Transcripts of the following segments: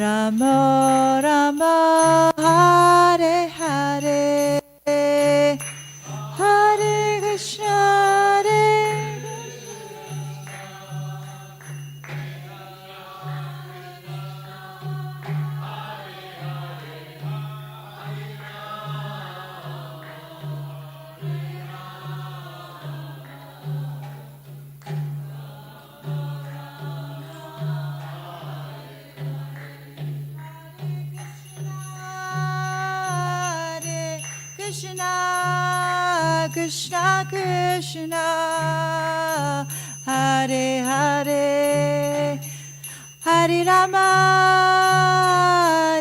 Rama Rama Hare Hare Hare Krishna Hare Krishna Krishna Krishna Hare Hare Hare Rama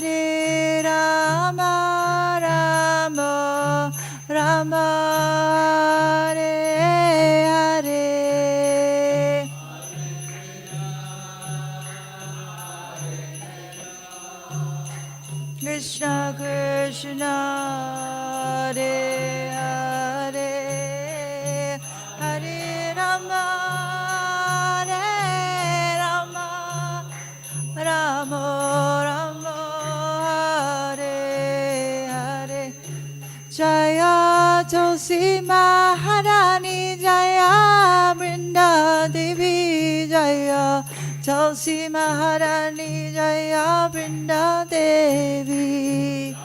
Hare Rama Rama Rama Hare Hare Krishna Krishna Hare Hare Hare Rama Hare Rama Rama Rama Hare Hare Jaya Tulsi Maharani Jaya Brinda Devi Jaya Tulsi Maharani Jaya Brinda Devi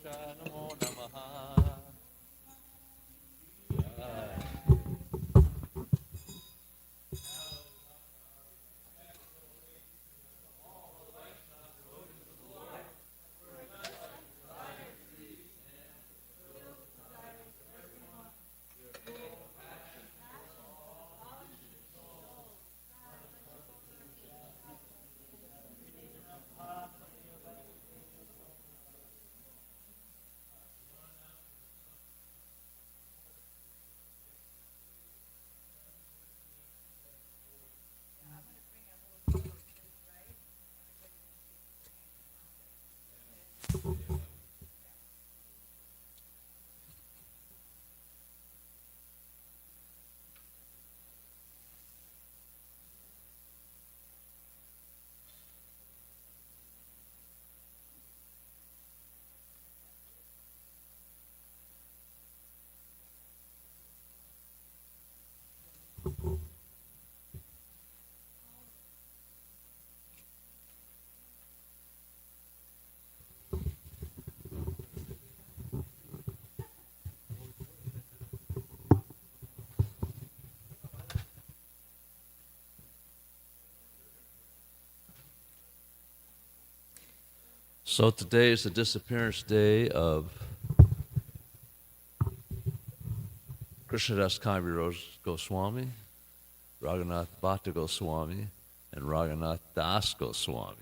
Namo Namaha. So today is the disappearance day of Krishnadas Kaviraj Goswami, Raghunath Bhatta Goswami, and Raghunath Das Goswami.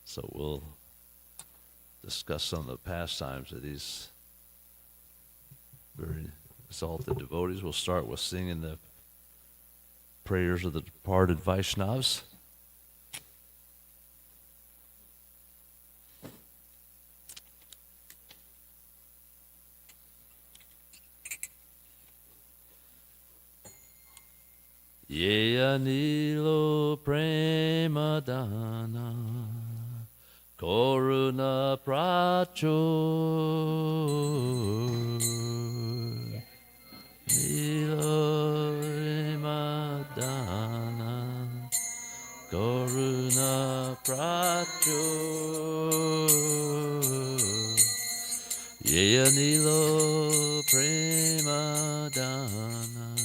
So we'll discuss some of the pastimes of these very exalted devotees. We'll start with singing the prayers of the departed Vaishnavas. Ye anilo premadana koruna pracho prema dana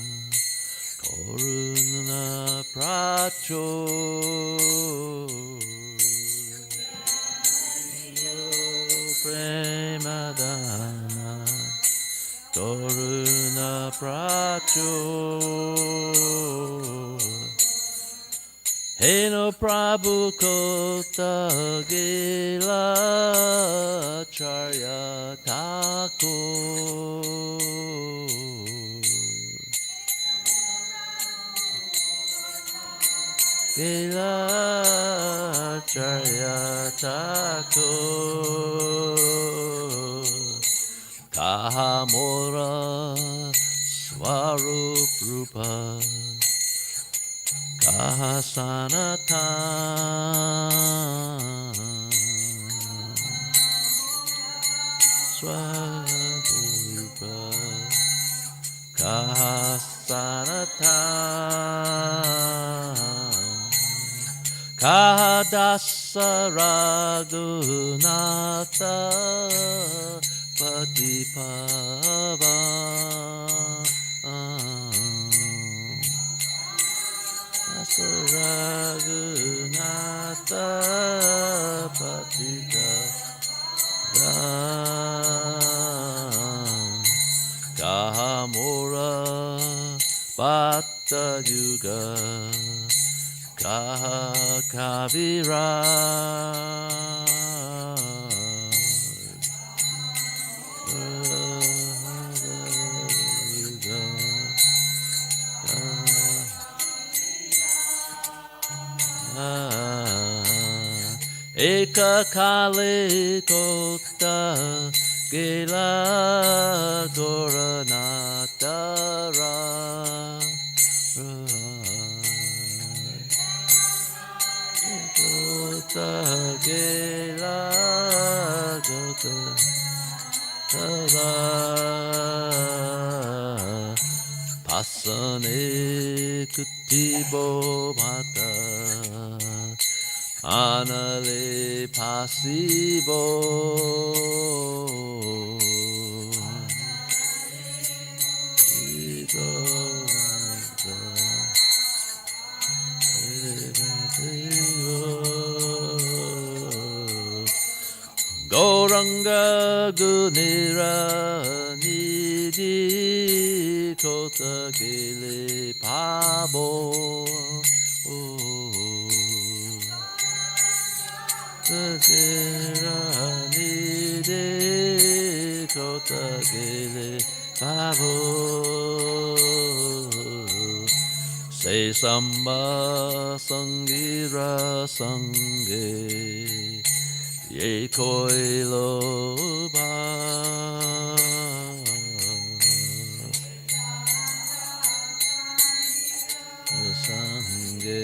koruna pracho prema dana koruna pracho Heno Prabhu Kota Gila Charya Thakur Gila Charya Thakur Kahamora Swarup Rupa Kahasanatan Swarupa Kahasanatan Kahadasa Raghunatha Patipavan Raghunatha Patita Kahamora Bhatta Yuga Kaha Kavira Eka Kali Kota Gila Goranatara Kota Gila Goranatara Pasane Kutibo Mata Anale Pasibo Goranga Gunira Nidhi Kota Gile Pabo Nidhi Kota Gile Pabo Say Samba Sangira Sange Ye Koilo Ba Sange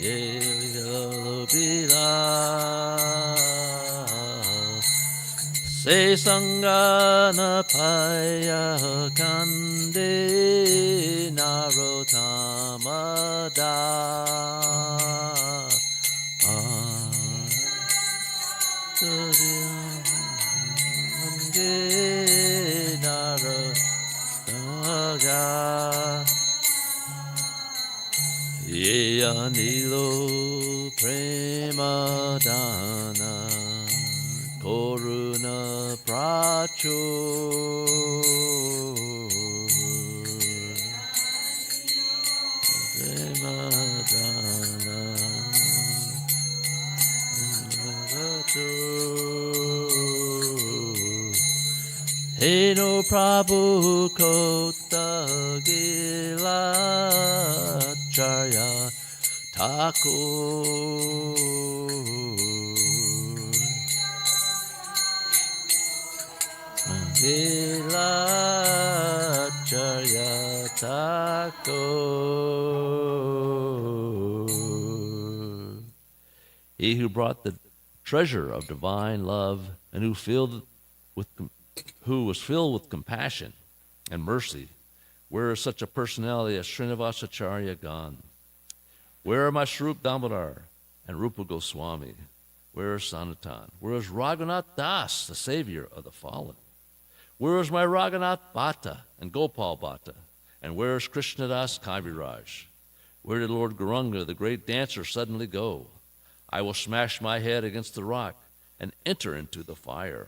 Ye Bila Se Sangana Paya Kande Narotamada Ye Anilo Prema Dana Koruna Pracho Prema Dana Pracho Heno Prabhu Kota Gila Charya Thakur Gila Charya Thakur He who brought the treasure of divine love and who was filled with compassion and mercy. Where is such a personality as Srinivasacharya gone? Where are my Swarup Damodar and Rupa Goswami? Where is Sanatan? Where is Raghunath Das, the savior of the fallen? Where is my Raghunath Bhatta and Gopal Bhatta? And where is Krishnadas Kaviraj? Where did Lord Gauranga, the great dancer, suddenly go? I will smash my head against the rock and enter into the fire.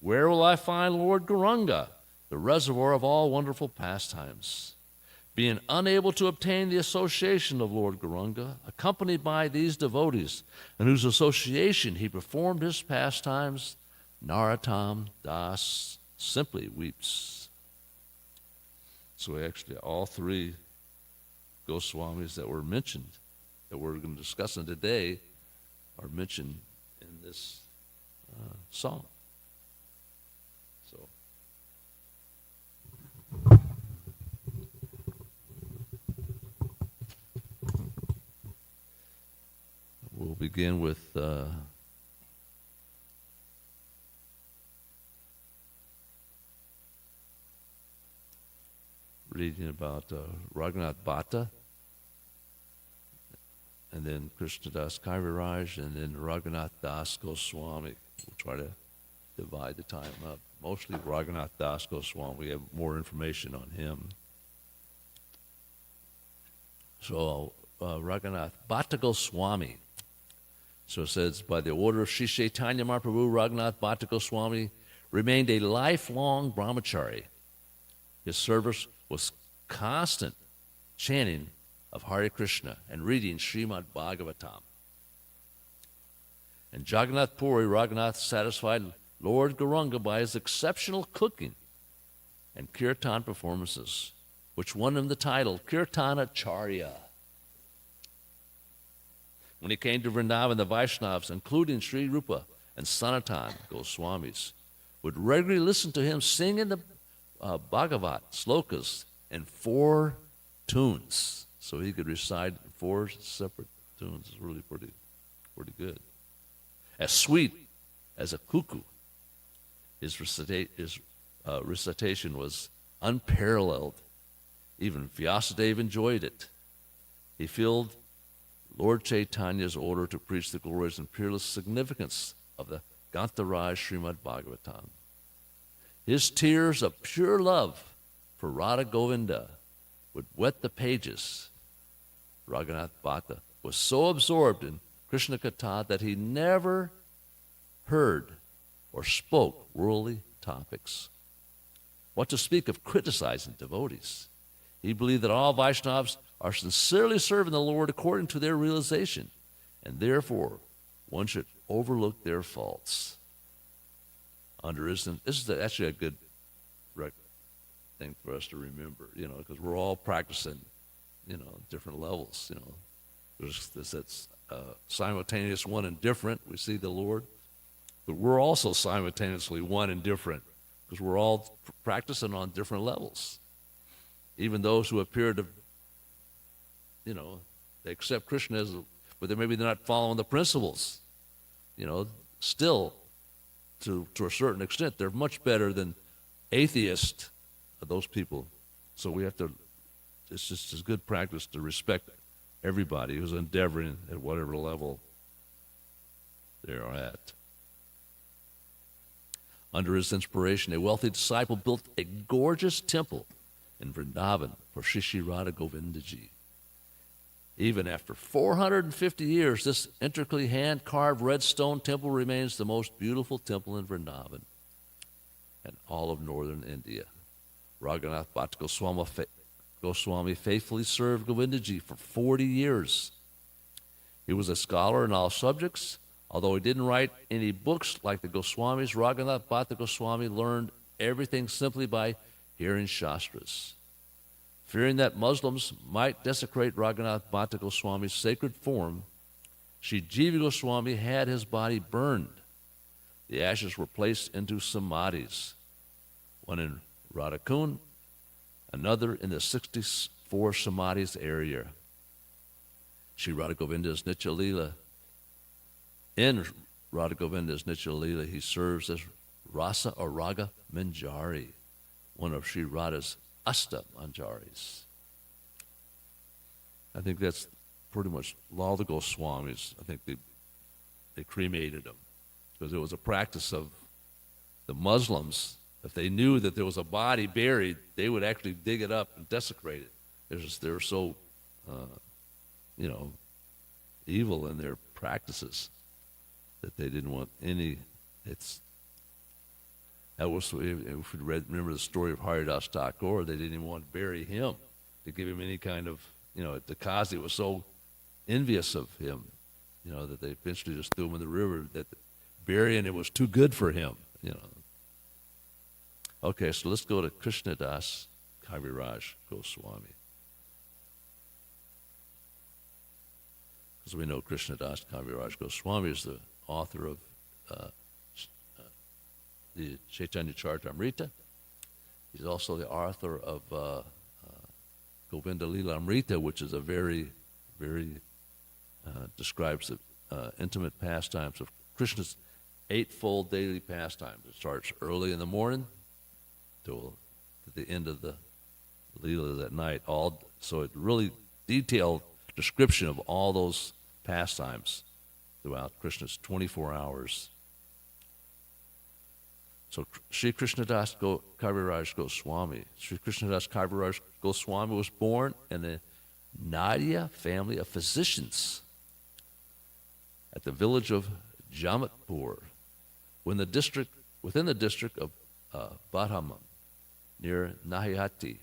Where will I find Lord Gauranga, the reservoir of all wonderful pastimes? Being unable to obtain the association of Lord Gauranga, accompanied by these devotees, in whose association he performed his pastimes, Narottam Das simply weeps. So actually all three Goswamis that were mentioned, that we're going to discuss today, are mentioned in this song. So we'll begin with reading about Raghunath Bhatta, and then Krishnadas Kaviraj, and then Raghunath Das Goswami. We'll try to divide the time up. Mostly Raghunath Das Goswami. We have more information on him. So Raghunath Bhatta Goswami. So it says, by the order of Sri Chaitanya Mahaprabhu, Raghunath Bhatta Goswami remained a lifelong brahmachari. His service was constant chanting of Hare Krishna and reading Srimad Bhagavatam. In Jagannath Puri, Raghunath satisfied Lord Gauranga by his exceptional cooking and kirtan performances, which won him the title Kirtanacharya. When he came to Vrindavan, the Vaishnavas, including Sri Rupa and Sanatan Goswamis, would regularly listen to him singing the Bhagavat slokas in 4 tunes. So he could recite 4 separate tunes. It's really pretty good. As sweet as a cuckoo, his recitation was unparalleled. Even Vyasadeva enjoyed it. He filled Lord Chaitanya's order to preach the glorious and peerless significance of the Gantharaj Srimad Bhagavatam. His tears of pure love for Radha Govinda would wet the pages. Raghunath Bhatta was so absorbed in Krishna Katha that he never heard or spoke worldly topics. What to speak of criticizing devotees? He believed that all Vaishnavas are sincerely serving the Lord according to their realization, and therefore one should overlook their faults. This is actually a good thing for us to remember, because we're all practicing, different levels, There's that's simultaneous one and different. We see the Lord, but we're also simultaneously one and different, because we're all practicing on different levels. Even those who appear to, they accept Krishna but they're not following the principles. Still, to a certain extent, they're much better than atheists, those people. So we have to, it's just as good practice to respect everybody who's endeavoring at whatever level they're at. Under his inspiration, a wealthy disciple built a gorgeous temple in Vrindavan for Shri Radha Govindaji. Even after 450 years, this intricately hand-carved red stone temple remains the most beautiful temple in Vrindavan and all of northern India. Raghunath Bhatta Goswami faithfully served Govindaji for 40 years. He was a scholar in all subjects. Although he didn't write any books like the Goswamis, Raghunath Bhatta Goswami learned everything simply by hearing Shastras. Fearing that Muslims might desecrate Raghunath Bhatta Goswami's sacred form, Sri Jiva Goswami had his body burned. The ashes were placed into samadhis, one in Radhakund, another in the 64 samadhis area. Sri Radha Govinda's Nitya Leela. In Radha Govinda's Nitya Leela, he serves as Rasa or Raga Manjari, one of Sri Radha's Asta Manjaris. I think that's pretty much all the Goswamis. I think they cremated them because it was a practice of the Muslims If they knew that there was a body buried, they would actually dig it up and desecrate it. They're so, you know, evil in their practices that they didn't want any. That was, if you remember the story of Haridas Thakur, they didn't even want to bury him, to give him any kind of, you know, Takazi was so envious of him, you know, that they eventually just threw him in the river, that burying it was too good for him, you know. Okay, so let's go to Krishnadas Kaviraj Goswami. Because we know Krishnadas Kaviraj Goswami is the author of the Chaitanya Charitamrita. He's also the author of Govinda Lila Amrita, which is a very, very, describes the intimate pastimes of Krishna's eightfold daily pastimes. It starts early in the morning till the end of the Leela that night. So it's really detailed description of all those pastimes throughout Krishna's 24 hours. So Sri Krishnadas Kaviraj Goswami. Sri Krishnadas Kaviraj Goswami was born in a Nadia family of physicians at the village of Jamatpur, within the district of Badhamam, near Nahiyati.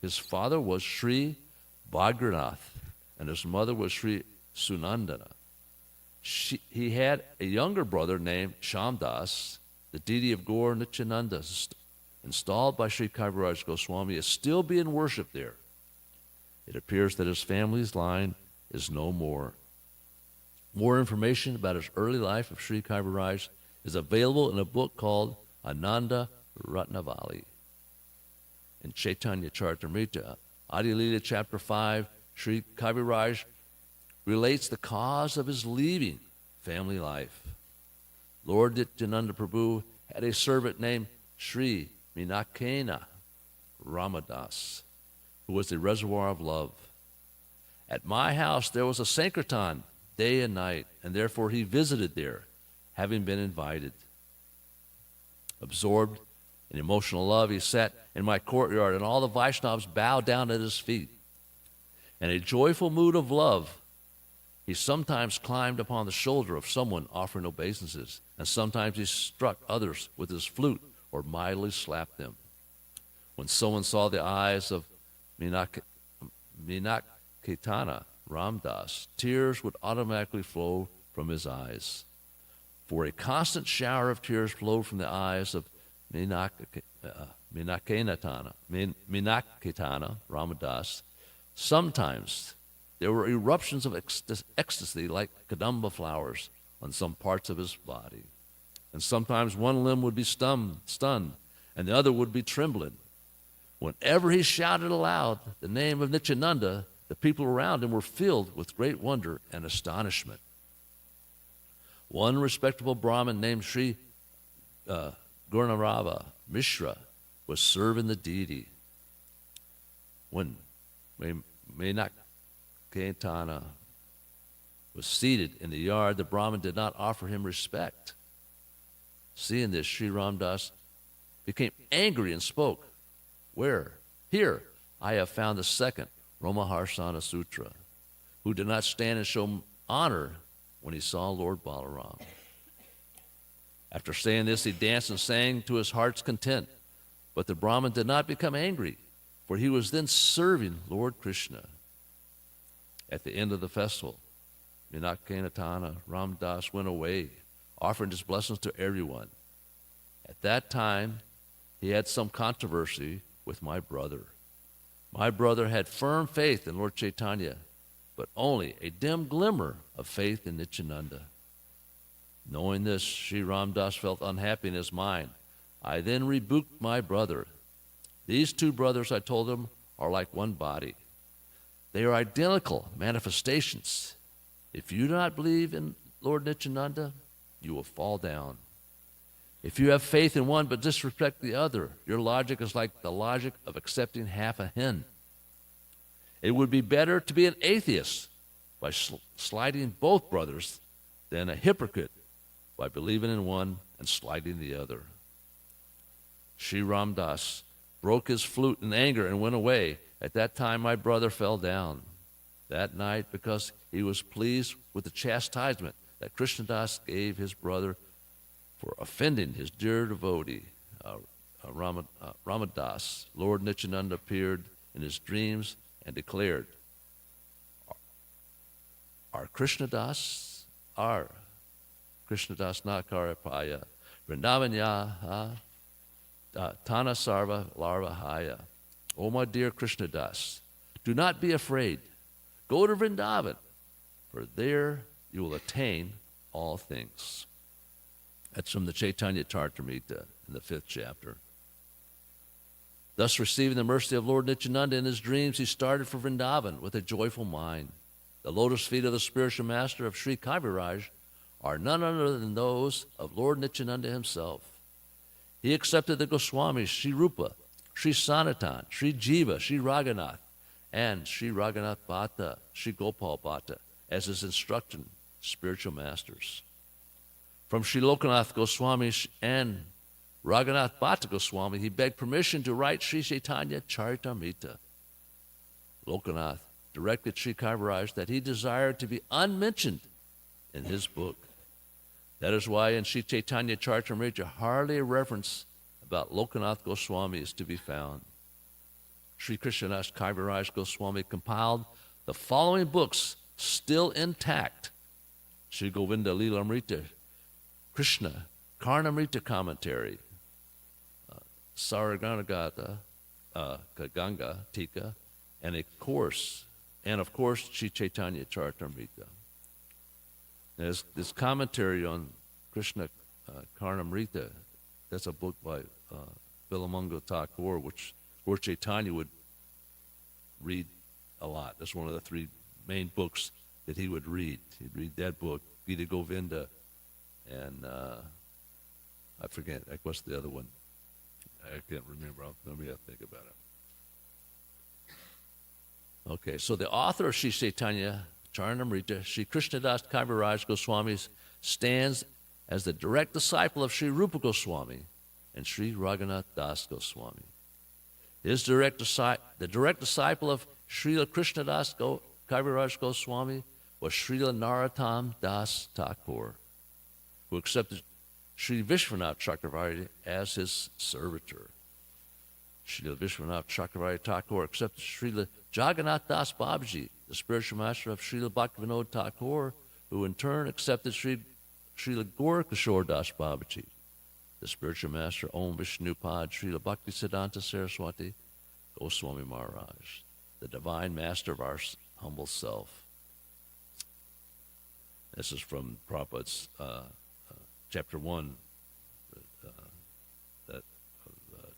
His father was Sri Bhagranath, and his mother was Sri Sunandana. He had a younger brother named Shamdas. The deity of Gaur Nityananda, installed by Sri Kaviraj Goswami, is still being worshipped there. It appears that his family's line is no more. More information about his early life of Sri Kaviraj is available in a book called Ananda Ratnavali. In Chaitanya Charitamrita, Adi Lila chapter 5, Sri Kaviraj relates the cause of his leaving family life. Lord Nityananda Prabhu had a servant named Sri Minakena Ramadas, who was the reservoir of love. At my house there was a Sankirtan day and night, and therefore he visited there, having been invited. Absorbed in emotional love, he sat in my courtyard, and all the Vaishnavas bowed down at his feet. In a joyful mood of love, he sometimes climbed upon the shoulder of someone offering obeisances, and sometimes he struck others with his flute or mildly slapped them. When someone saw the eyes of Minaketana Ramdas, tears would automatically flow from his eyes. For a constant shower of tears flowed from the eyes of Minaketana Ramadas. Sometimes there were eruptions of ecstasy like kadamba flowers on some parts of his body. And sometimes one limb would be stunned, and the other would be trembling. Whenever he shouted aloud the name of Nityananda, the people around him were filled with great wonder and astonishment. One respectable Brahmin named Sri Gurnarava Mishra was serving the deity. When Kaitana was seated in the yard, the Brahmin did not offer him respect. Seeing this, Sri Ramdas became angry and spoke, "Where? Here I have found the second Romaharsana Sutra, who did not stand and show honor when he saw Lord Balaram." After saying this, he danced and sang to his heart's content. But the Brahmin did not become angry, for he was then serving Lord Krishna. At the end of the festival, Minakenatana Ramdas went away, offering his blessings to everyone. At that time, he had some controversy with my brother. My brother had firm faith in Lord Chaitanya, but only a dim glimmer of faith in Nityananda. Knowing this, Sri Ramdas felt unhappy in his mind. I then rebuked my brother. These two brothers, I told him, are like one body. They are identical manifestations. If you do not believe in Lord Nityananda, you will fall down. If you have faith in one but disrespect the other, your logic is like the logic of accepting half a hen. It would be better to be an atheist by slighting both brothers than a hypocrite by believing in one and slighting the other. Sri Ram Das, broke his flute in anger and went away. At that time my brother fell down. That night, because he was pleased with the chastisement that Krishnadas gave his brother for offending his dear devotee, Ramadas, Lord Nityananda appeared in his dreams and declared, Our Krishnadas, our Krishnadas Nakarapaya, Vrindavanya, Tana Sarva Larvahaya. O my dear Krishnadas, do not be afraid. Go to Vrindavan, for there you will attain all things. That's from the Chaitanya Charitamrita in the 5th chapter. Thus, receiving the mercy of Lord Nityananda in his dreams, he started for Vrindavan with a joyful mind. The lotus feet of the spiritual master of Sri Kaviraj are none other than those of Lord Nityananda himself. He accepted the Goswamis Sri Rupa, Sri Sanatan, Sri Jiva, Sri Raghunath, and Sri Raghunath Bhatta, Sri Gopal Bhatta as his instructing spiritual masters. From Sri Lokanath Goswami and Raghunath Bhatta Goswami, he begged permission to write Sri Chaitanya Charitamrita. Lokanath directed Sri Kaviraj that he desired to be unmentioned in his book. That is why in Sri Chaitanya Charitamrita hardly a reference about Lokanath Goswami is to be found. Sri Krishnadas Kaviraj Goswami compiled the following books still intact: Sri Govinda Lilamrita, Krishna Karnamrita Commentary, Saraganagata, Kaganga Tika, and of course Sri Chaitanya Charitamrita. There's this commentary on Krishna Karnamrita. That's a book by Bilamunga Thakur, which Lord Chaitanya would read a lot. That's one of the 3 main books that he would read. He'd read that book, Gita Govinda, and I forget, what's the other one? I can't remember. Let me think about it. Okay, so the author of Sri Chaitanya Charitamrita, Sri Krishnadas Kaviraj Goswami, stands as the direct disciple of Sri Rupa Goswami and Sri Raghunath Das Goswami. The direct disciple of Srila Krishnadas Kaviraj Goswami was Srila Narottam Das Thakur, who accepted Sri Vishwanath Chakravarti as his servitor. Srila Vishwanath Chakravarti Thakur accepted Srila Jagannath Das Babaji, the spiritual master of Srila Bhaktivinoda Thakur, who in turn accepted Srila Gorakishore Das Babaji, the spiritual master Om Vishnupad Srila Bhaktisiddhanta Saraswati Goswami Maharaj, the divine master of our humble self. This is from Prabhupada's chapter 1,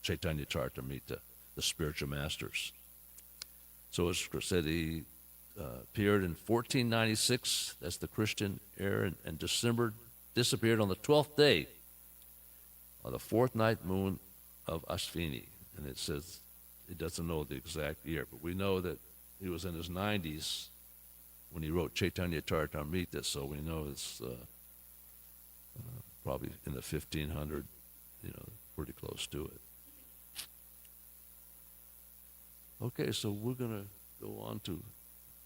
Chaitanya Charitamrita, the spiritual masters. So as said, he appeared in 1496, that's the Christian era, and disappeared on the 12th day of the 4th night moon of Ashvini. And it says, it doesn't know the exact year, but we know that he was in his 90s when he wrote Chaitanya Charitamrita, so we know it's probably in the 1500, pretty close to it. Okay, so we're going to go on to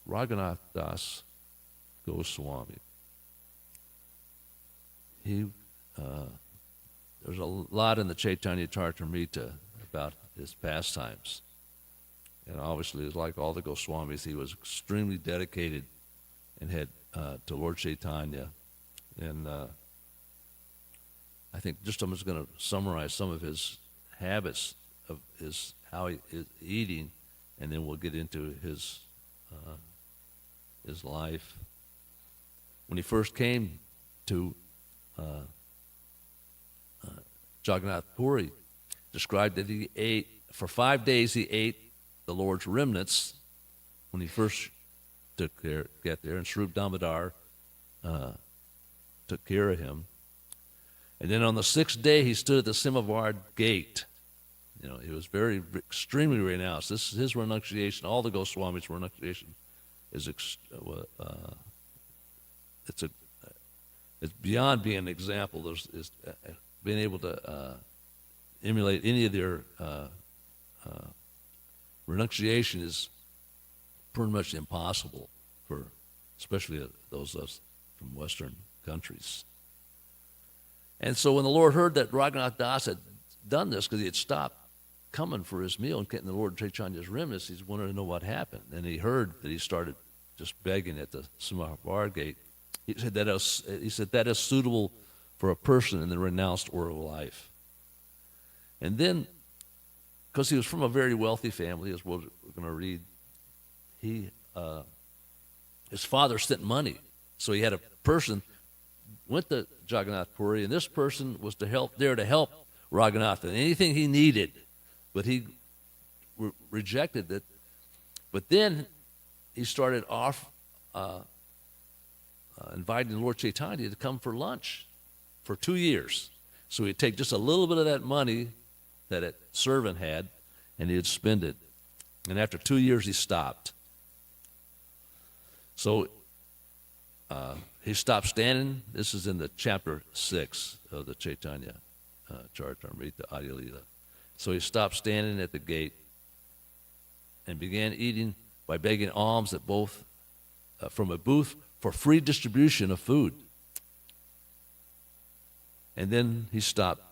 Raghunath Das Goswami. There's a lot in the Chaitanya Charitamrita about his pastimes. And obviously, like all the Goswamis, he was extremely dedicated and had to Lord Chaitanya. And I think just I'm just going to summarize some of his habits of how he is eating, and then we'll get into his life. When he first came to Jagannath Puri, described that he ate, for 5 days he ate the Lord's remnants when he first get there, and Swarup Damodar took care of him. And then on the 6th day, he stood at the Simavard gate. He was extremely renounced. This is his renunciation. All the Goswamis' renunciation is it's beyond being an example. Being able to emulate any of their renunciation is pretty much impossible for especially those of us from Western countries. And so when the Lord heard that Raghunath Das had done this, because he had stopped coming for his meal and getting the Lord Chaitanya's remnants, he wanted to know what happened. And he heard that he started just begging at the Samavar gate. He said that is suitable for a person in the renounced order of life. And then, because he was from a very wealthy family, as we're going to read, his father sent money. So he had a person went to Jagannath Puri, and this person was there to help Raghunath in anything he needed, but he rejected it. But then he started inviting Lord Chaitanya to come for lunch for 2 years. So he'd take just a little bit of that money that a servant had, and he'd spend it. And after 2 years, he stopped. So he stopped standing. This is in the chapter 6 of the Chaitanya Charitamrita Adi Lila. So he stopped standing at the gate and began eating by begging alms at both from a booth for free distribution of food. And then he stopped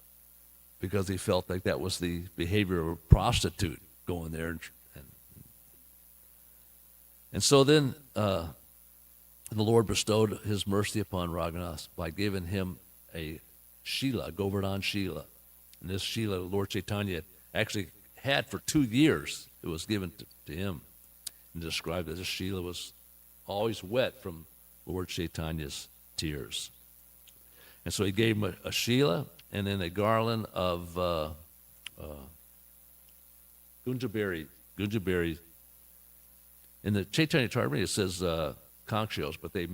because he felt like that was the behavior of a prostitute going there. And so then the Lord bestowed his mercy upon Raghunath by giving him a Shila, Govardhan Shila. And this Shila, Lord Chaitanya actually had for 2 years. It was given to him. And described that this Shila was always wet from Lord Chaitanya's tears. And so he gave him a Shila and then a garland of gunja berry. In the Chaitanya Charitamrita it says conch shells, but the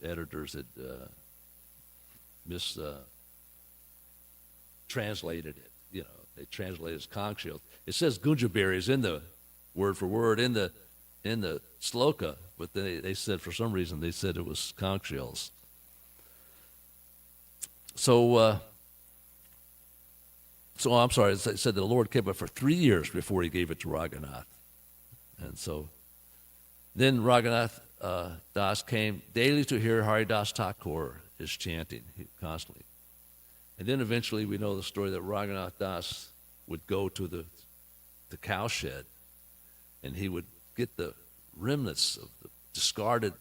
editors had translated it. You know, they translated it as conch shells. It says gunja berries in the word for word in the sloka, but they said for some reason they said it was conch shells. So I'm sorry, it said the Lord kept it for 3 years before he gave it to Raghunath. And so then Raghunath Das came daily to hear Haridas Thakur is chanting constantly. And then eventually we know the story that Raghunath Das would go to the cowshed and he would get the remnants of the discarded,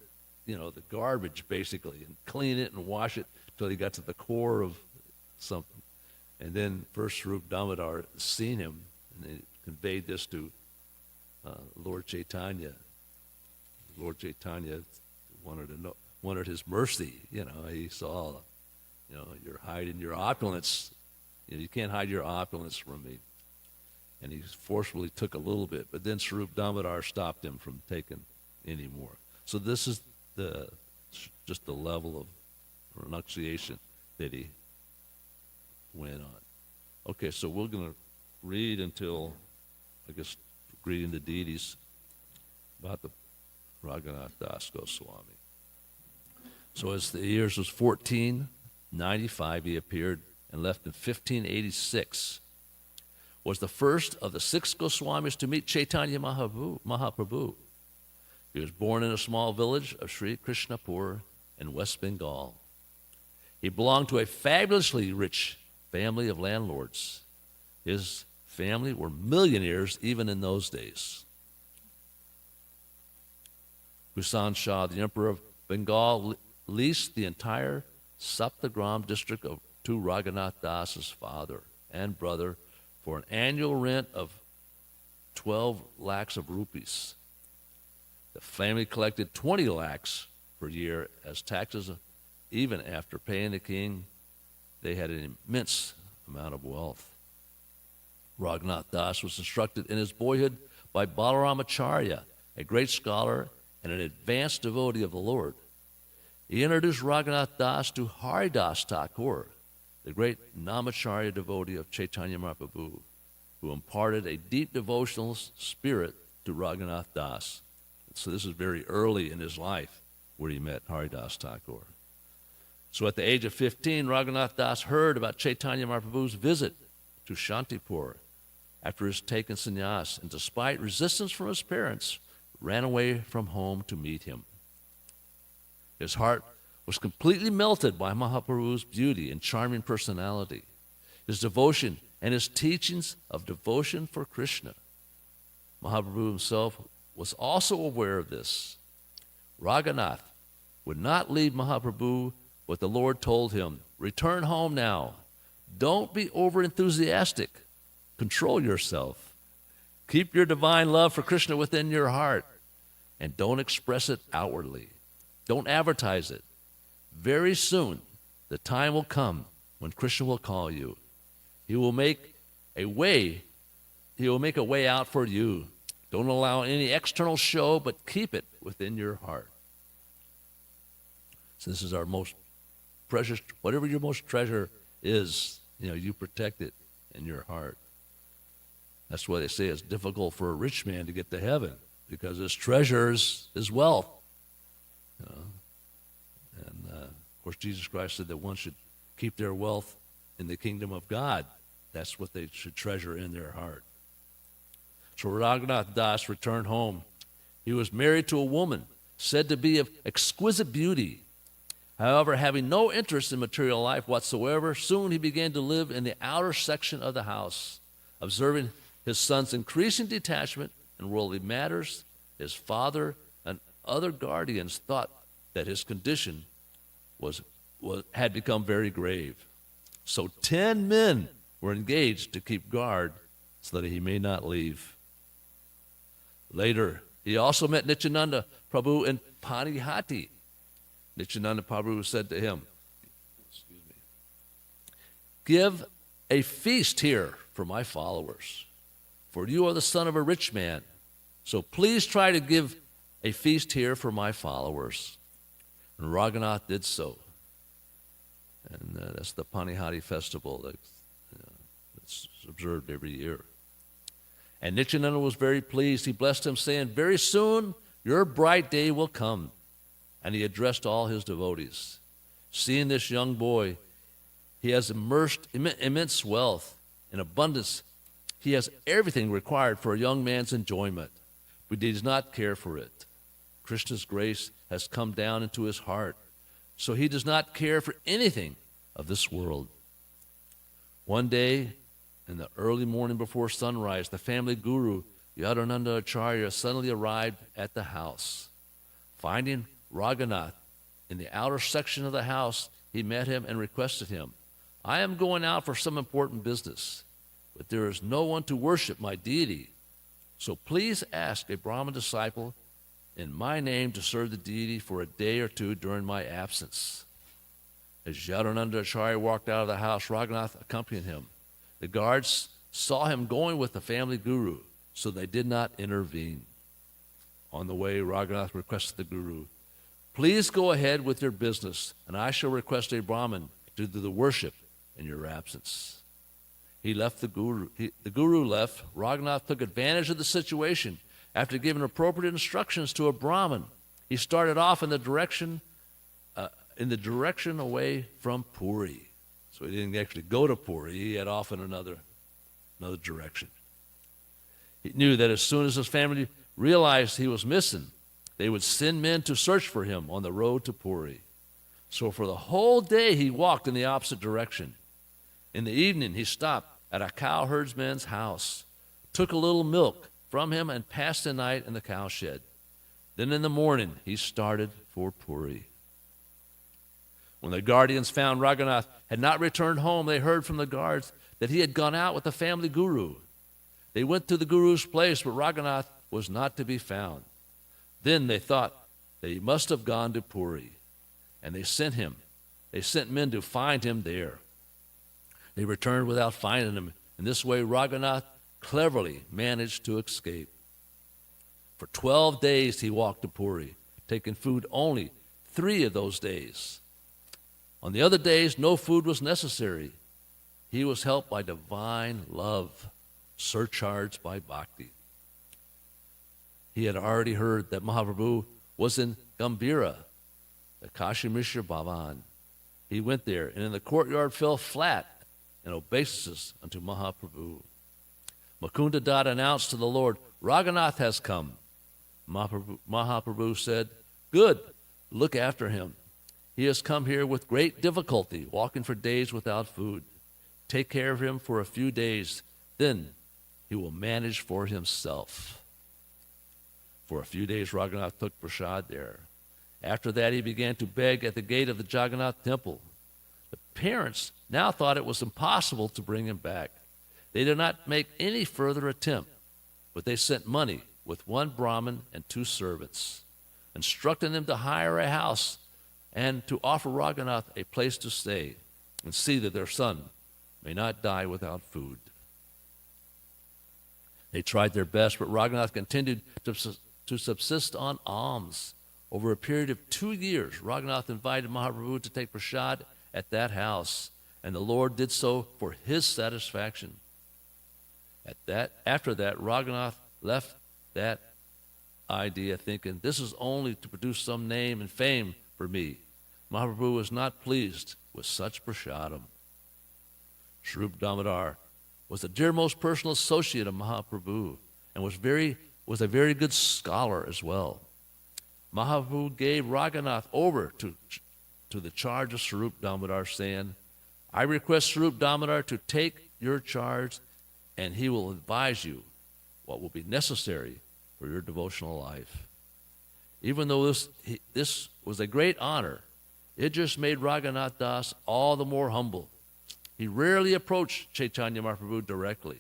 the garbage basically, and clean it and wash it until he got to the core of something. And then first Swarup Damodar seen him, and they conveyed this to Lord Chaitanya. Lord Chaitanya wanted his mercy. He saw, you're hiding your opulence. You can't hide your opulence from me. And he forcefully took a little bit, but then Swarup Damodar stopped him from taking any more. So this is just the level of renunciation that he went on. Okay, so we're going to read until, greeting the deities about the Raghunath Das Goswami. So as the years was 1495, he appeared and left in 1586. Was the first of the 6 Goswamis to meet Chaitanya Mahaprabhu. He was born in a small village of Sri Krishnapur in West Bengal. He belonged to a fabulously rich family of landlords. His family were millionaires even in those days. Husain Shah, the emperor of Bengal, leased the entire Saptagram district to Raghunath Das's father and brother for an annual rent of 12 lakhs of rupees. The family collected 20 lakhs per year as taxes. Even after paying the king, they had an immense amount of wealth. Raghunath Das was instructed in his boyhood by Balaramacharya, a great scholar and an advanced devotee of the Lord. He introduced Raghunath Das to Haridas Thakur, the great Namacharya devotee of Chaitanya Mahaprabhu, who imparted a deep devotional spirit to Raghunath Das. So this is very early in his life where he met Haridas Thakur. So at the age of 15, Raghunath Das heard about Chaitanya Mahaprabhu's visit to Shantipur after his taken sannyas, and despite resistance from his parents, ran away from home to meet him. His heart was completely melted by Mahaprabhu's beauty and charming personality, his devotion, and his teachings of devotion for Krishna. Mahaprabhu himself was also aware of this. Raghunath would not leave Mahaprabhu, but the Lord told him, "Return home now. Don't be over-enthusiastic. Control yourself. Keep your divine love for Krishna within your heart, and don't express it outwardly. Don't advertise it. Very soon, the time will come when Krishna will call you. He will make a way out for you. Don't allow any external show, but keep it within your heart." So this is our most precious, whatever your most treasure is, you protect it in your heart. That's why they say it's difficult for a rich man to get to heaven, because his treasures is wealth. And of course, Jesus Christ said that one should keep their wealth in the kingdom of God. That's what they should treasure in their heart. So Raghunath Das returned home. He was married to a woman said to be of exquisite beauty. However, having no interest in material life whatsoever, soon he began to live in the outer section of the house. Observing his son's increasing detachment in worldly matters, his father and other guardians thought that his condition had become very grave. So 10 men were engaged to keep guard so that he may not leave. Later, he also met Nityananda Prabhu in Panihati. Nityananda Prabhu said to him, "Give a feast here for my followers, for you are the son of a rich man. So please try to give a feast here for my followers." And Raghunath did so. And that's the Panihati festival that's observed every year. And Nityananda was very pleased. He blessed him, saying, "Very soon your bright day will come." And he addressed all his devotees. Seeing this young boy, he has immense wealth and abundance. He has everything required for a young man's enjoyment, but he does not care for it. Krishna's grace has come down into his heart, so he does not care for anything of this world. One day, in the early morning before sunrise, the family guru, Yadunanda Acharya, suddenly arrived at the house. Finding Raghunath in the outer section of the house, he met him and requested him, "I am going out for some important business, but there is no one to worship my deity. So please ask a Brahmin disciple in my name to serve the deity for a day or two during my absence." As Yadunanda Acharya walked out of the house, Raghunath accompanied him. The guards saw him going with the family guru, so they did not intervene. On the way, Raghunath requested the guru, "Please go ahead with your business, and I shall request a Brahmin to do the worship in your absence." He left the guru. The guru left. Raghunath took advantage of the situation. After giving appropriate instructions to a Brahmin, he started off in the direction away from Puri. So he didn't actually go to Puri. He had off in another direction. He knew that as soon as his family realized he was missing, they would send men to search for him on the road to Puri. So for the whole day he walked in the opposite direction. In the evening he stopped at a cow herdsman's house, took a little milk from him, and passed the night in the cowshed. Then in the morning he started for Puri. When the guardians found Raghunath had not returned home, they heard from the guards that he had gone out with the family guru. They went to the guru's place, but Raghunath was not to be found. Then they thought that he must have gone to Puri, and they sent men to find him there. They returned without finding him. In this way, Raghunath cleverly managed to escape. For 12 days he walked to Puri, taking food only 3 of those days. On the other days, no food was necessary. He was helped by divine love, surcharged by bhakti. He had already heard that Mahaprabhu was in Gambhira, the Kashi Mishra Bhavan, He went there, and in the courtyard fell flat in obeisance unto Mahaprabhu. Mukunda Das announced to the Lord, Raghunath has come. Mahaprabhu said, good, look after him. He has come here with great difficulty, walking for days without food. Take care of him for a few days, then he will manage for himself. For a few days, Raghunath took prasad there. After that, he began to beg at the gate of the Jagannath temple. The parents now thought it was impossible to bring him back. They did not make any further attempt, but they sent money with one Brahmin and 2 servants, instructing them to hire a house and to offer Raghunath a place to stay and see that their son may not die without food. They tried their best, but Raghunath continued to subsist on alms. Over a period of 2 years, Raghunath invited Mahaprabhu to take prasad at that house, and the Lord did so for his satisfaction. After that, Raghunath left that idea thinking, this is only to produce some name and fame for me. Mahaprabhu was not pleased with such prasadam. Swarup Damodar was the dearmost personal associate of Mahaprabhu and was a very good scholar as well. Mahaprabhu gave Raghunath over to the charge of Swarup Damodar, saying, I request Swarup Damodar to take your charge, and he will advise you what will be necessary for your devotional life. Even though this was a great honor, it just made Raghunath Das all the more humble. He rarely approached Chaitanya Mahaprabhu directly,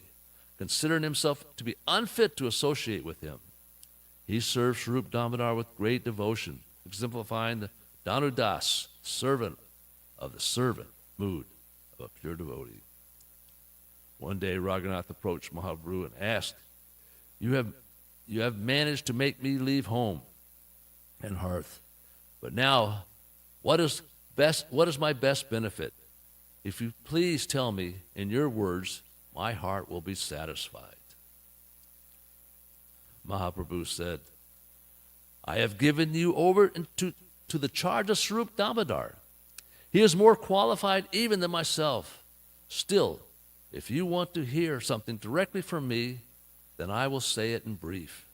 considering himself to be unfit to associate with him. He served Swarup Damodar with great devotion, exemplifying the Danudas, servant of the servant mood of a pure devotee. One day, Raghunath approached Mahaprabhu and asked, You have managed to make me leave home and hearth, but now, what is my best benefit? If you please tell me in your words, my heart will be satisfied. Mahaprabhu said, I have given you over to the charge of Swarup Damodar. He is more qualified even than myself. Still, if you want to hear something directly from me, then I will say it in brief.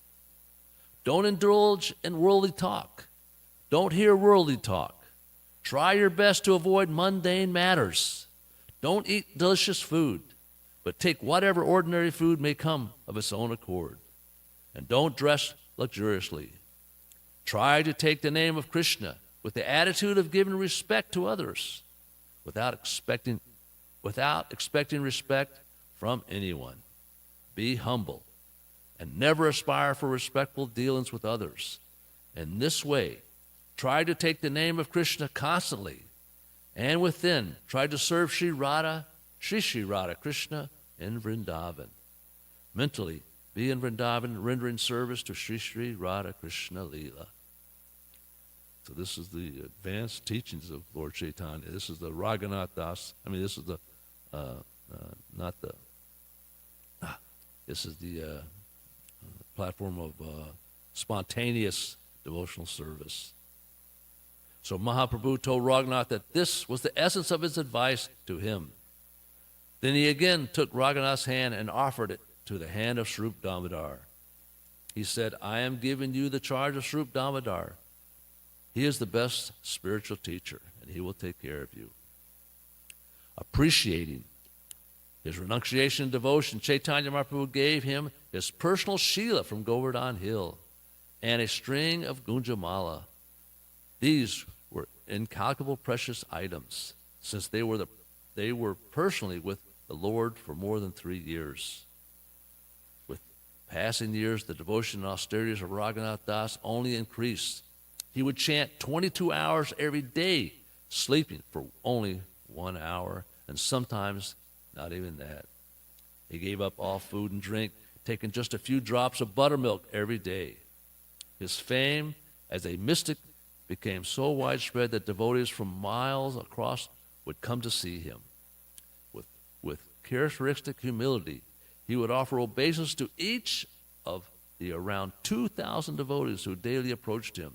Don't indulge in worldly talk. Don't hear worldly talk. Try your best to avoid mundane matters. Don't eat delicious food, but take whatever ordinary food may come of its own accord. And don't dress luxuriously. Try to take the name of Krishna with the attitude of giving respect to others without expecting respect from anyone. Be humble and never aspire for respectful dealings with others. In this way, try to take the name of Krishna constantly, and within, try to serve Sri Radha Krishna in Vrindavan. Mentally, be in Vrindavan rendering service to Sri Radha Krishna Leela. So this is the advanced teachings of Lord Chaitanya. This is the Raghunath Das. This is the, this is the platform of spontaneous devotional service. So Mahaprabhu told Raghunath that this was the essence of his advice to him. Then he again took Raghunath's hand and offered it to the hand of Swarup Damodar. He said, I am giving you the charge of Swarup Damodar. He is the best spiritual teacher, and he will take care of you. Appreciating his renunciation and devotion, Chaitanya Mahaprabhu gave him his personal Shila from Govardhan Hill and a string of Gunjamala. These were incalculable precious items, since they were personally with the Lord for more than 3 years. With passing years, the devotion and austerities of Raghunath Das only increased. He would chant 22 hours every day, sleeping for only 1 hour, and sometimes not even that. He gave up all food and drink, taking just a few drops of buttermilk every day. His fame as a mystic became so widespread that devotees from miles across would come to see him. With characteristic humility, he would offer obeisance to each of the around 2,000 devotees who daily approached him.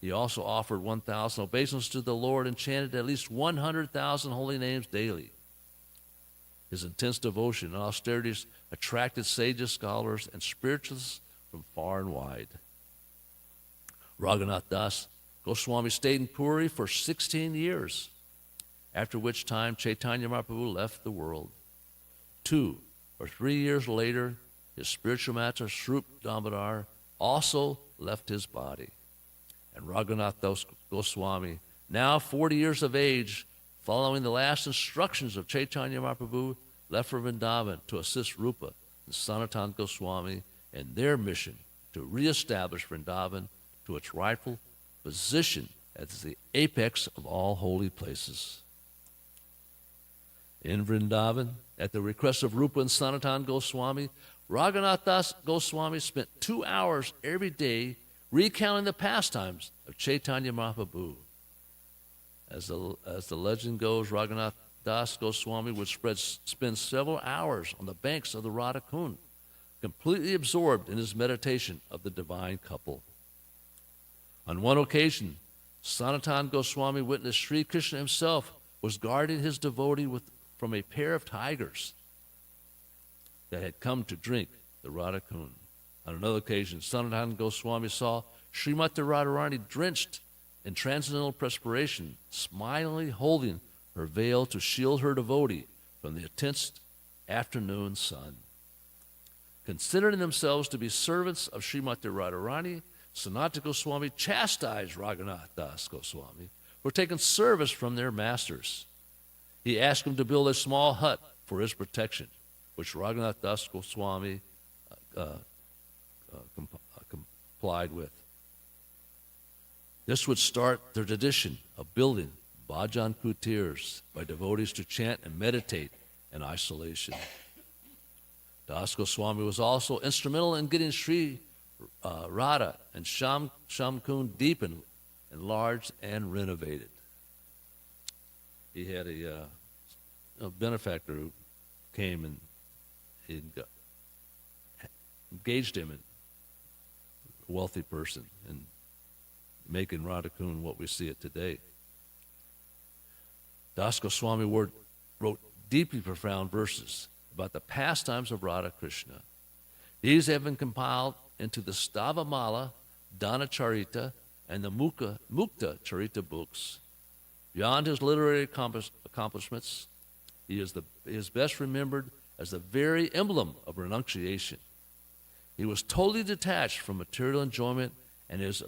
He also offered 1,000 obeisance to the Lord and chanted at least 100,000 holy names daily. His intense devotion and austerities attracted sages, scholars, and spiritualists from far and wide. Raghunath Das Goswami stayed in Puri for 16 years, after which time Chaitanya Mahaprabhu left the world. 2 or 3 years later, his spiritual master, Swarup Damodar, also left his body. And Raghunath Das Goswami, now 40 years of age, following the last instructions of Chaitanya Mahaprabhu, left for Vrindavan to assist Rupa and Sanatan Goswami in their mission to reestablish Vrindavan to its rightful position as the apex of all holy places. In Vrindavan, at the request of Rupa and Sanatan Goswami, Raghunath Das Goswami spent 2 hours every day recounting the pastimes of Chaitanya Mahaprabhu. As the legend goes, Raghunath Das Goswami would spend several hours on the banks of the Radha Kund, completely absorbed in his meditation of the divine couple. On one occasion, Sanatan Goswami witnessed Sri Krishna himself was guarding his devotee from a pair of tigers that had come to drink the Radha Kund. On another occasion, Sanatan Goswami saw Srimati Radharani drenched in transcendental perspiration, smilingly holding her veil to shield her devotee from the intense afternoon sun. Considering themselves to be servants of Srimati Radharani, Sanatana Goswami chastised Raghunath Das Goswami for taking service from their masters. He asked him to build a small hut for his protection, which Raghunath Das Goswami complied with. This would start the tradition of building bhajan kutirs by devotees to chant and meditate in isolation. Das Goswami was also instrumental in getting Sri Radha and Sham Kund deepened, enlarged, and renovated. He had a benefactor who came and he engaged him, a wealthy person, in making Radha Kund what we see it today. Das Goswami wrote deeply profound verses about the pastimes of Radha Krishna. These have been compiled into the Stavamala, Dana Charita, and the Mukta Charita books. Beyond his literary accomplishments, he is best remembered as the very emblem of renunciation. He was totally detached from material enjoyment and is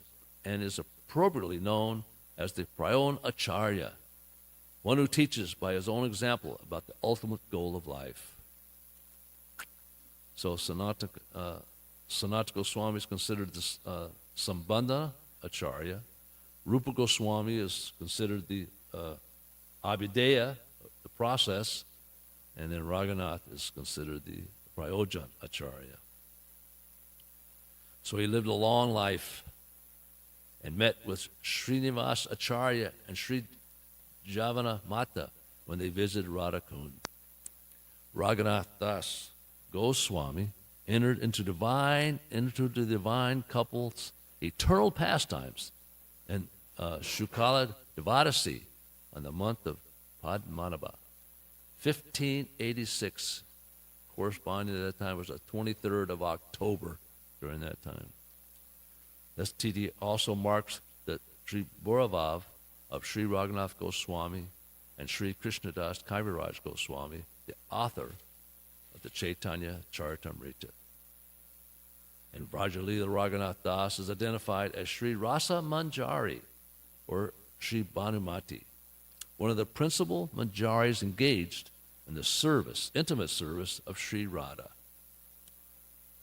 appropriately known as the Prayon Acharya, one who teaches by his own example about the ultimate goal of life. So Sanatana Goswami is considered the Sambandha Acharya. Rupa Goswami is considered the Abhideya, the process, and then Raghunath is considered the Prayojan Acharya. So he lived a long life and met with Srinivas Acharya and Sri Javana Mata when they visited Radha Kund. Raghunath Das Goswami entered into the divine couple's eternal pastimes and Shukala Devadasi on the month of Padmanabha, 1586, corresponding to that time was the 23rd of October during that time. This tithi also marks the Sri Bhairavav of Sri Raghunath Goswami and Sri Krishnadas Kaviraj Goswami, the author of the Chaitanya Charitamrita. And Vrajalila Raghunath Das is identified as Sri Rasa Manjari, or Sri Bhanumati, one of the principal Manjaris engaged in the intimate service of Sri Radha.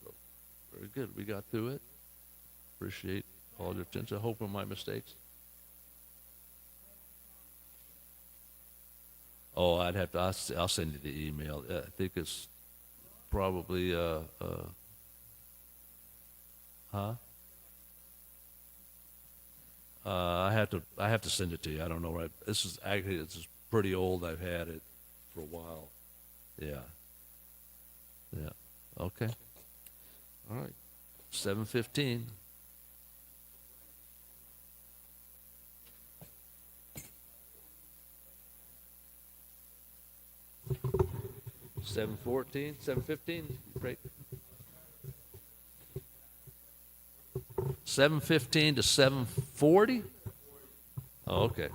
So, very good. We got through it. Appreciate all your attention. I hope for my mistakes. Oh, I'll send you the email. I think it's probably, I have to send it to you. I don't know right. This is pretty old. I've had it for a while. Yeah. Okay. All right. 7:15. 7:14, 7:15. Great. 7:15 to 7:40. Oh, okay.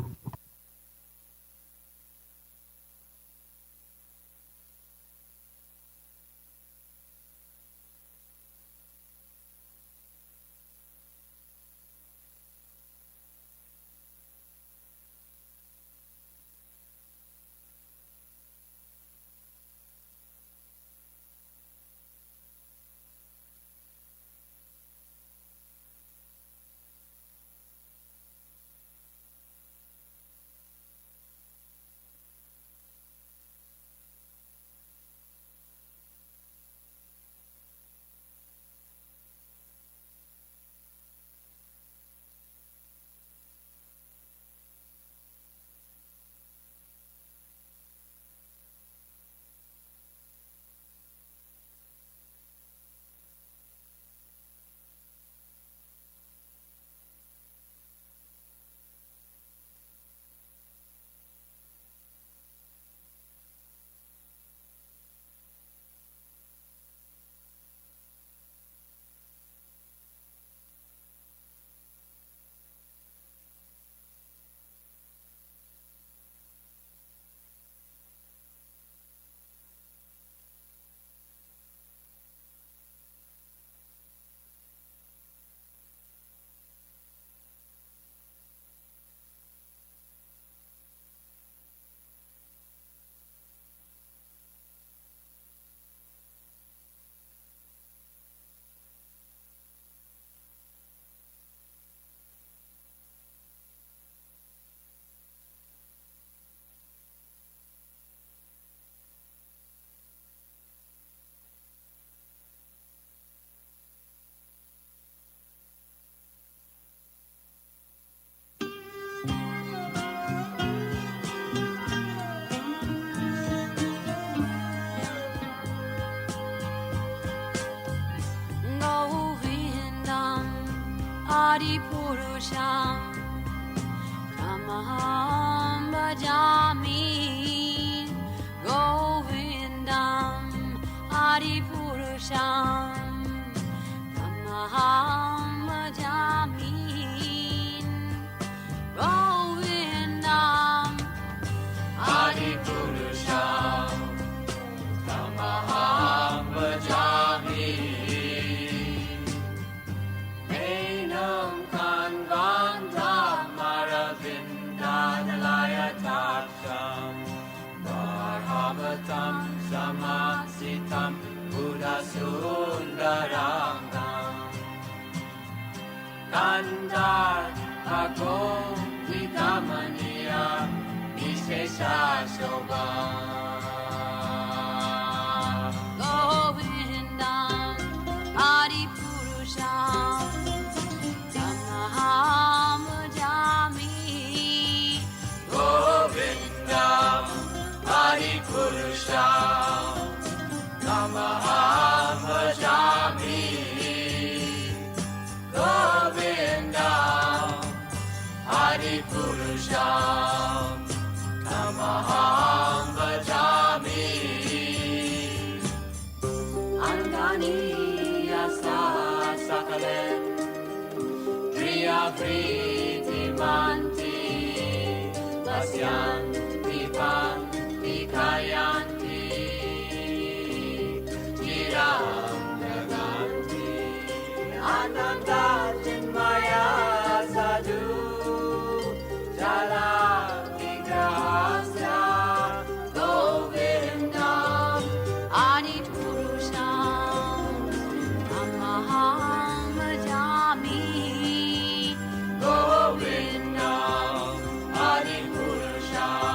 Govindam Adipurusham Tamaham Bhajami Govindam Adipurusham Tamaham Bhajami Govindam Adipurusham Tamaham Bhajami Enam Kanvandam Maravindadalaya Taksham Bharhavatam Samasitam Buddhasundarangam Kandar Agom Vidamaniya Vishesha Shobham Govindam Adipurusham Tamaham Bhajami Govindam Adipurusham Tamaham Bhajami Govindam Adipurusham Tamaham Bhajami Angani Yasa Sakalen Priya Priti Manti Vasyan Vipan Vikayanti Chiram Naganti Ananda Chinmaya Sadhu Jala Vigrahasya Govindam Adipurusham Tamaham Bhajami Govindam Adipurusham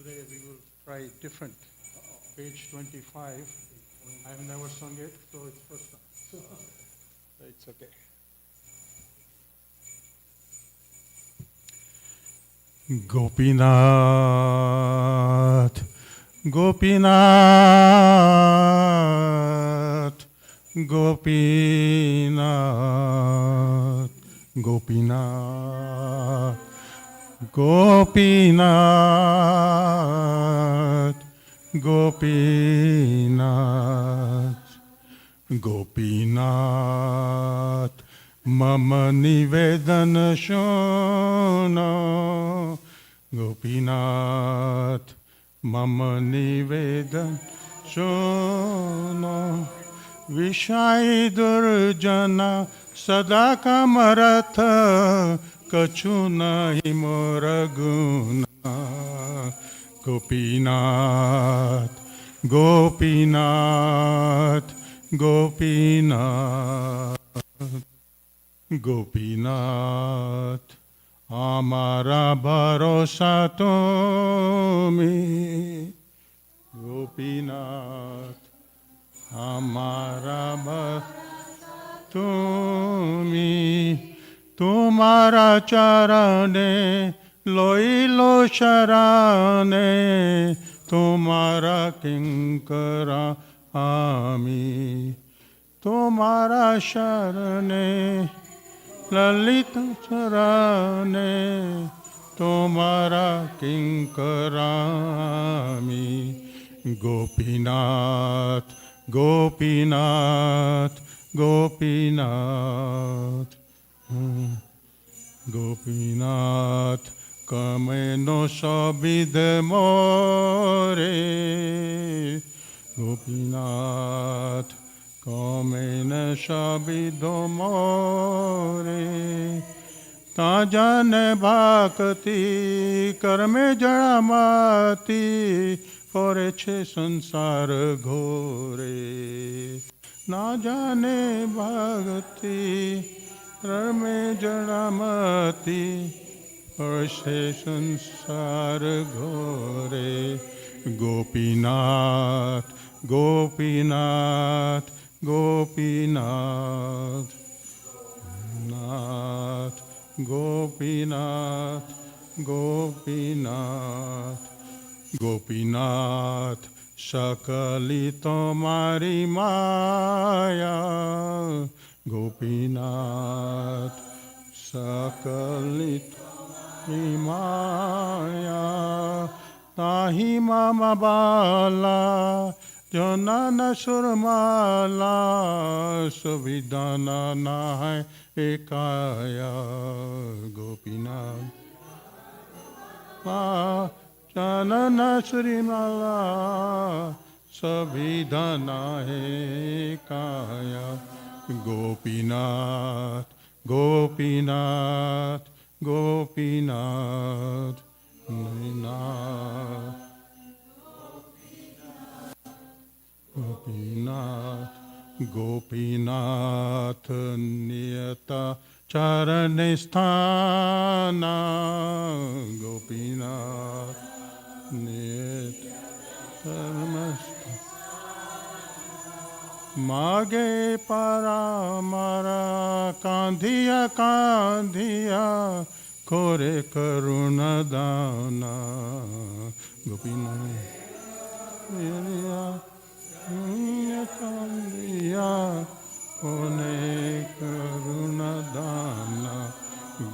Today we will try different. Page 25. I've never sung it, so it's first time. So it's okay. Gopinath, Gopinath, Gopinath, Gopinath, Gopinath, Gopinath, Gopinath, Mama Nivedana Shona, Gopinath, Mama Nivedana Shona, Vishai Durjana Sadaka Maratha Kachuna Himoraguna, Gopinath, Gopinath, Gopinath, Gopinath, Amara Bharosa Tumi, Gopinath, Amara Bharosa Tumi, Tumara Charane, Loilo Sharane, Tumara Kinkara Ami, Tumara Sharane, Lalita Charane, Tumara Kinkarami, Gopinath, Gopinath, Gopinath, Gopinath, Kameno Sabide More, Gopinath, Kameno Sabido More, Tajane Bhakti, Karme Jaramati, Poreche Sansar Ghore, Na Jane Bhakti, Karme Jaramati, Poreche Sansar Ghore, Gopinath, Gopinath, Gopinath, Nath, Gopinath, Gopinath, Gopinath, Sakali Tomari Maya, Gopinath, Sakali Tomari Maya, Tahi Mama Bala, Janana Surmala, Savidana Nahai Ekaya, Gopinath, Janana Surmala, Savidana Ekaya, Gopinath, Gopinath, Gopinath, Gopinath, Gopinath, Gopinath, Niyata Charanistana, Gopinath, Niyata Charanistana, Mage Paramara Kandhiya Kandhiya Kore Karuna Dana, Gopinath, Kandhiya Kone Karuna Dana,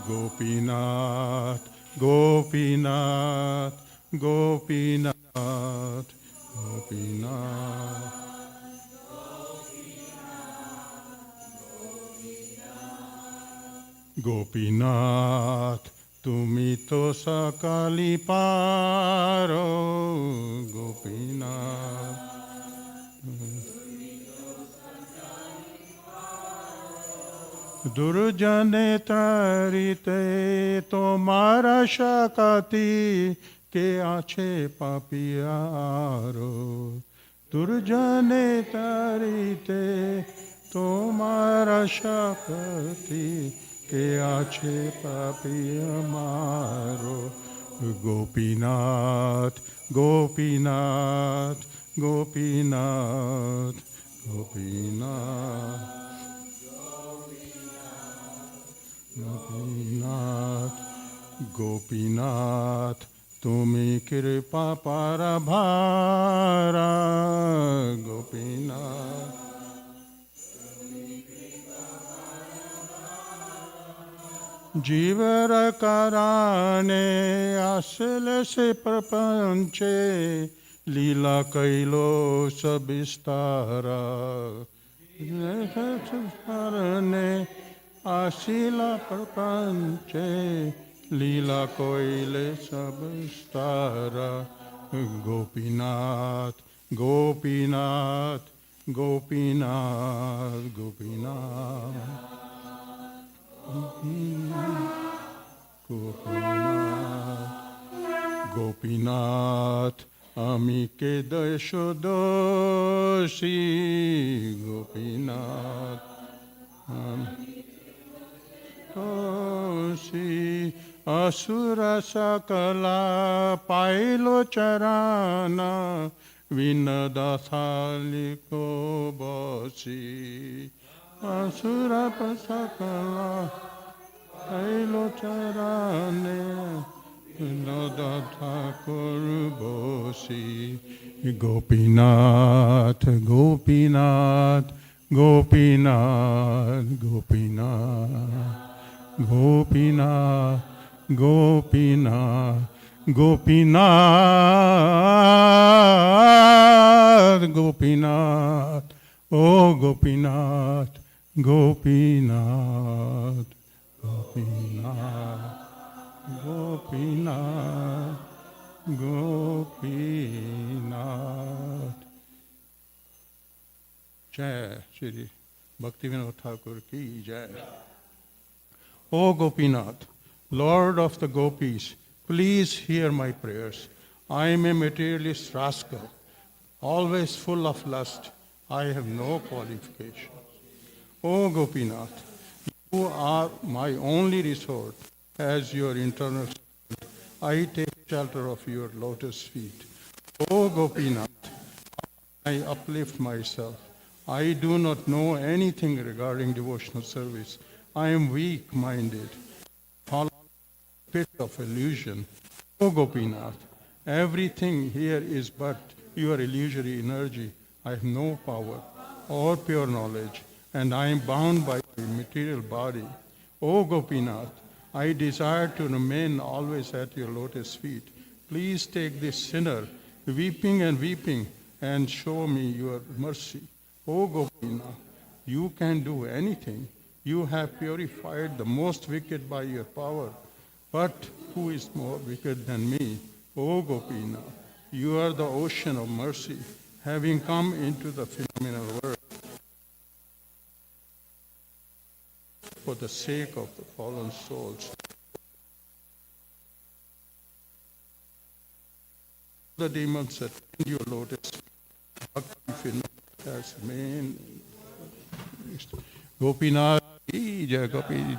Gopinath, Gopinath, Gopinath, Gopinath, Gopinath, Tumi to sakali paro, Gopinath, Durjane tarite tomara shakati ke ache papiaro, Durjane tarite tomara shakati ke ache papi amaro, Gopinath, Gopinath, Gopinath, Gopinath, Gopinath, Gopinath, Tumi Kripa Parabhara, Gopinath. जीवर कराने असल से प्रपंचे लीला कैलो सब विस्तारा करने आशीला प्रपंचे लीला कोइले सब Vistara Gopinath Gopinath Gopinath Gopinath Gopinath, Amike Dashodoshi, Gopinath, Doshi, Asura Sakala, Pailo Charana, Vinadasaliko Bosi, Asura Pasakala, Pailo Charane, Vinadata Kurbosi, Gopinath, Gopinath, Gopinath, Gopinath, Gopinath, Gopinath, Gopinath, Gopinath, oh Gopinath, Gopinath, Gopinath, Gopinath, Gopinath. Jai Shri Bhaktivinoda Thakur ki Jai. O Gopinath, Lord of the Gopis, please hear my prayers. I am a materialist rascal, always full of lust. I have no qualification. O Gopinath, you are my only resort. As your internal servant, I take shelter of your lotus feet. O Gopinath, I uplift myself. I do not know anything regarding devotional service. I am weak-minded, fall pit of illusion. O Gopinath, everything here is but your illusory energy. I have no power or pure knowledge, and I am bound by my material body. O Gopinath, I desire to remain always at your lotus feet. Please take this sinner, weeping, and show me your mercy. O Gopinath, you can do anything. You have purified the most wicked by your power. But who is more wicked than me? O Gopinath, you are the ocean of mercy, having come into the phenomenal world for the sake of the fallen souls. The demons that in your lotus, as main Gopinath, Jai Gopi.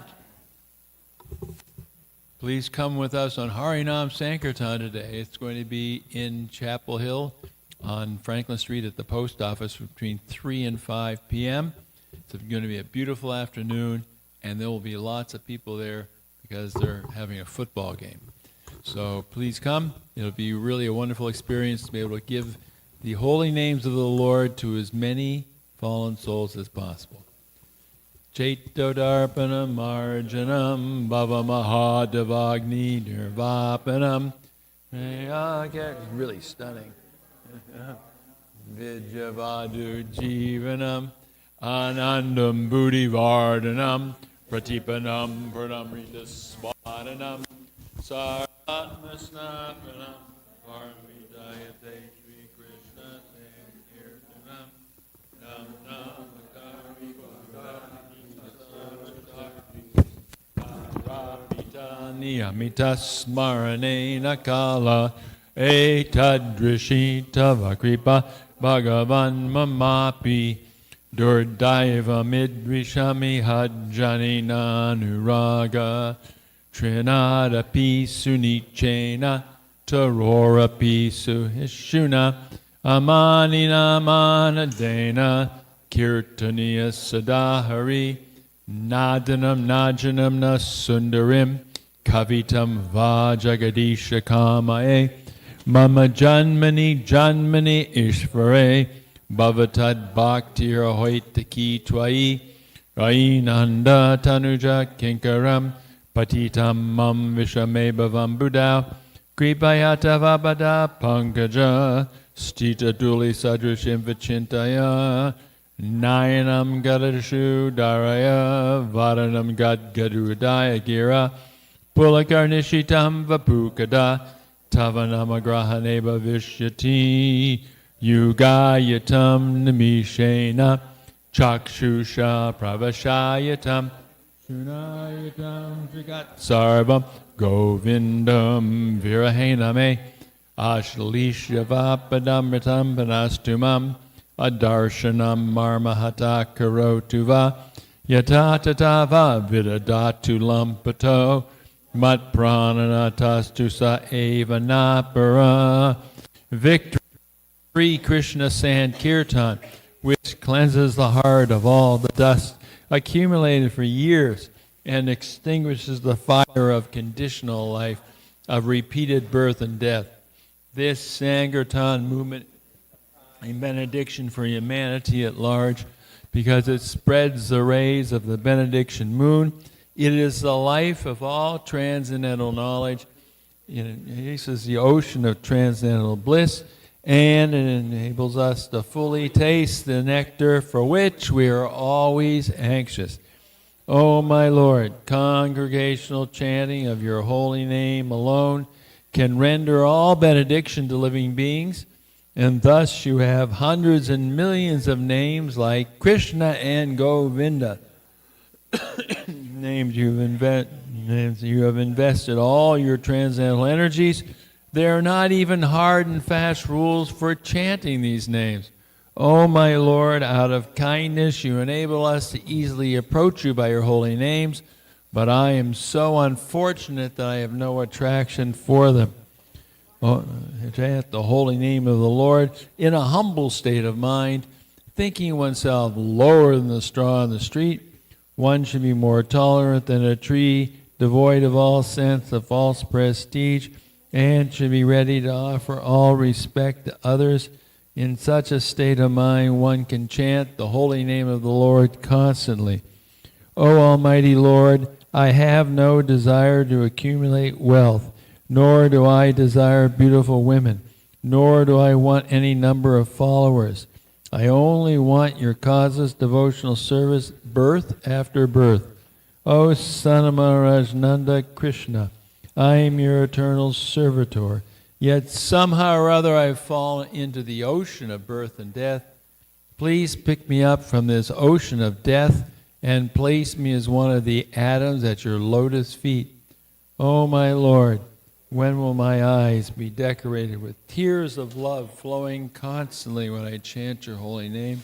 Please come with us on Harinam Sankirtan today. It's going to be in Chapel Hill on Franklin Street at the post office between 3 and 5 p.m. It's going to be a beautiful afternoon, and there will be lots of people there because they're having a football game. So please come. It'll be really a wonderful experience to be able to give the holy names of the Lord to as many fallen souls as possible. Chaitodarpanam marjanam bhava mahadavagni nirvapanam. Really stunning. Vijavadu jivanam anandam buddhivardhanam pratipanam pranamrita swadanam sarvatmasnapanam parmidayate Shri Krishna sankirtanam nam namakari Niyamita smaranena kala etadrishita vakripa bhagavan mamapi durdaiva midrishami hajjanina nuraga Trinada pisu nichena, Tarora pisu hishuna, Amanina manadena, Kirtaniya sadahari, Nadanam najanam na sundarim, Kavitam vajagadisha kamae, Mama janmani janmani ishvare, Bhavatad bhaktir hoitaki twai, Rainanda tanuja kinkaram, Patitam mam vishame bhavam buddha, Kripayata vabada pankaja, Stita duli sadrishim vichintaya, Nayanam gadashu daraya, Varanam gad gadudaya gira, Pulakarnishitam vapukada, Tavanamagrahaneba vishyati, Yugayatam nimishena, Chakshusha pravashayatam, Shunayatam Trigat Sarvam Govindam Virahename Ashlishyavapadamritam Panastumam Adarshanam Marmahata Karotuva Yatatatava Vidadatu Lampato Mat Prananatastusa Eva Napara. Victory Krishna Sankirtan, which cleanses the heart of all the dust accumulated for years and extinguishes the fire of conditional life, of repeated birth and death. This Sankirtan movement a benediction for humanity at large because it spreads the rays of the benediction moon. It is the life of all transcendental knowledge. It is the ocean of transcendental bliss, and it enables us to fully taste the nectar for which we are always anxious. O my Lord, congregational chanting of your holy name alone can render all benediction to living beings, and thus you have hundreds and millions of names like Krishna and Govinda, names you have invested all your transcendental energies. There are not even hard and fast rules for chanting these names. O my Lord, out of kindness you enable us to easily approach you by your holy names, but I am so unfortunate that I have no attraction for them. Chant the holy name of the Lord in a humble state of mind, thinking oneself lower than the straw on the street. One should be more tolerant than a tree, devoid of all sense of false prestige, and should be ready to offer all respect to others. In such a state of mind, one can chant the holy name of the Lord constantly. O Almighty Lord, I have no desire to accumulate wealth, nor do I desire beautiful women, nor do I want any number of followers. I only want your causeless devotional service birth after birth. O Son of Maharaj Nanda Krishna, I am your eternal servitor, yet somehow or other I have fallen into the ocean of birth and death. Please pick me up from this ocean of death and place me as one of the atoms at your lotus feet. O my Lord, when will my eyes be decorated with tears of love flowing constantly when I chant your holy name?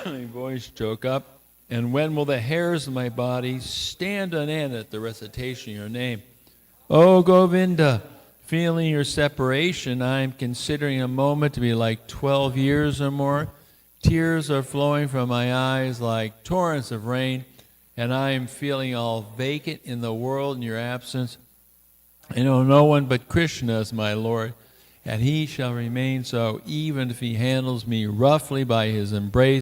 My voice choke up. And when will the hairs of my body stand on end at the recitation of your name? O Govinda, feeling your separation, I am considering a moment to be like 12 years or more. Tears are flowing from my eyes like torrents of rain, and I am feeling all vacant in the world in your absence. I know no one but Krishna is my Lord, and he shall remain so even if he handles me roughly by his embrace.